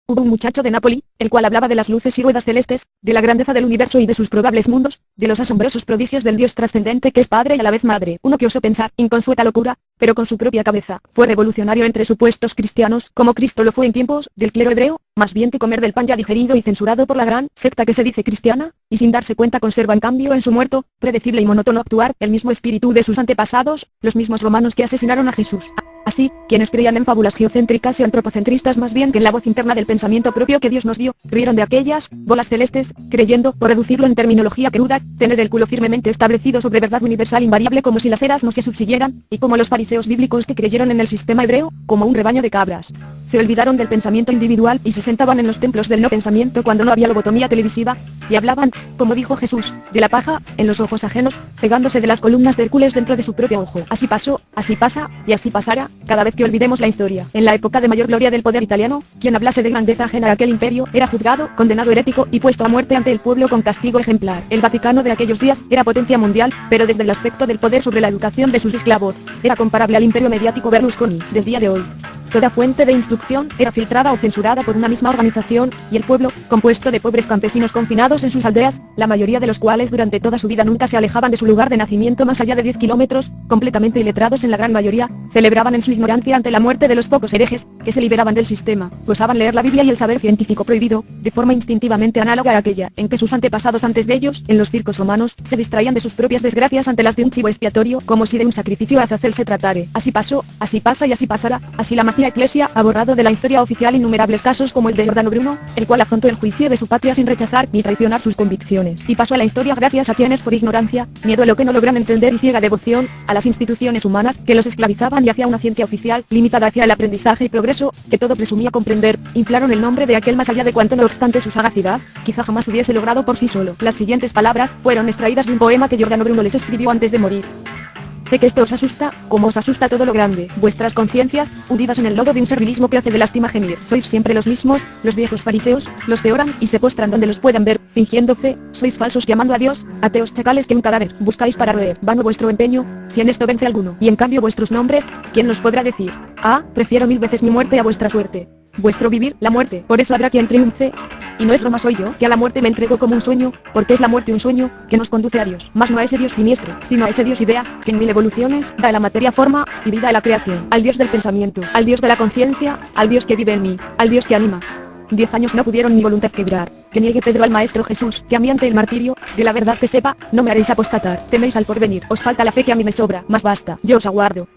Hubo un muchacho de Nápoli, el cual hablaba de las luces y ruedas celestes, de la grandeza del universo y de sus probables mundos, de los asombrosos prodigios del Dios trascendente que es padre y a la vez madre. Uno que osó pensar, inconsueta locura, pero con su propia cabeza. Fue revolucionario entre supuestos cristianos, como Cristo lo fue en tiempos del clero hebreo, más bien que comer del pan ya digerido y censurado por la gran secta que se dice cristiana, y sin darse cuenta conserva en cambio en su muerto, predecible y monótono actuar, el mismo espíritu de sus antepasados, los mismos romanos que asesinaron a Jesús. Así, quienes creían en fábulas geocéntricas y antropocentristas más bien que en la voz interna del pensamiento propio que Dios nos dio, rieron de aquellas bolas celestes, creyendo, por reducirlo en terminología cruda, tener el culo firmemente establecido sobre verdad universal invariable como si las eras no se subsiguieran, y como los fariseos bíblicos que creyeron en el sistema hebreo, como un rebaño de cabras. Se olvidaron del pensamiento individual y se sentaban en los templos del no pensamiento cuando no había lobotomía televisiva, y hablaban, como dijo Jesús, de la paja en los ojos ajenos, cegándose de las columnas de Hércules dentro de su propio ojo. Así pasó, así pasa, y así pasará, cada vez que olvidemos la historia. En la época de mayor gloria del poder italiano, quien hablase de grandeza ajena a aquel imperio, era juzgado, condenado herético y puesto a muerte ante el pueblo con castigo ejemplar. El Vaticano de aquellos días era potencia mundial, pero desde el aspecto del poder sobre la educación de sus esclavos, era comparable al imperio mediático Berlusconi del día de hoy. Toda fuente de instrucción era filtrada o censurada por una misma organización, y el pueblo, compuesto de pobres campesinos confinados en sus aldeas, la mayoría de los cuales durante toda su vida nunca se alejaban de su lugar de nacimiento más allá de 10 kilómetros, completamente iletrados en la gran mayoría, celebraban en su ignorancia ante la muerte de los pocos herejes, que se liberaban del sistema, gozaban leer la Biblia y el saber científico prohibido, de forma instintivamente análoga a aquella, en que sus antepasados antes de ellos, en los circos romanos, se distraían de sus propias desgracias ante las de un chivo expiatorio, como si de un sacrificio a Azazel se tratare. Así pasó, así pasa y así pasará, así la magia eclesia ha borrado de la historia oficial innumerables casos como el de Giordano Bruno, el cual afrontó el juicio de su patria sin rechazar ni traicionar sus convicciones, y pasó a la historia gracias a quienes por ignorancia, miedo a lo que no logran entender y ciega devoción a las instituciones humanas que los esclavizaban y hacia una ciencia oficial, limitada hacia el aprendizaje y progreso, que todo presumía comprender, inflaron el nombre de aquel más allá de cuanto no obstante su sagacidad, quizá jamás hubiese logrado por sí solo. Las siguientes palabras fueron extraídas de un poema que Giordano Bruno les escribió antes de morir. Sé que esto os asusta, como os asusta todo lo grande, vuestras conciencias, hundidas en el lodo de un servilismo que hace de lástima gemir. Sois siempre los mismos, los viejos fariseos, los que oran y se postran donde los puedan ver, fingiendo fe, sois falsos llamando a Dios, ateos chacales que un cadáver, buscáis para roer, vano vuestro empeño, si en esto vence alguno, y en cambio vuestros nombres, ¿quién los podrá decir? Ah, prefiero 1000 veces mi muerte a vuestra suerte. Vuestro vivir, la muerte, por eso habrá quien triunfe. Y no es broma, soy yo, que a la muerte me entrego como un sueño, porque es la muerte un sueño, que nos conduce a Dios, mas no a ese Dios siniestro, sino a ese Dios idea, que en 1000 evoluciones, da a la materia forma, y vida a la creación, al Dios del pensamiento, al Dios de la conciencia, al Dios que vive en mí, al Dios que anima. 10 años no pudieron mi voluntad quebrar, que niegue Pedro al Maestro Jesús, que a mí ante el martirio, de la verdad que sepa, no me haréis apostatar, teméis al porvenir, os falta la fe que a mí me sobra, mas basta, yo os aguardo.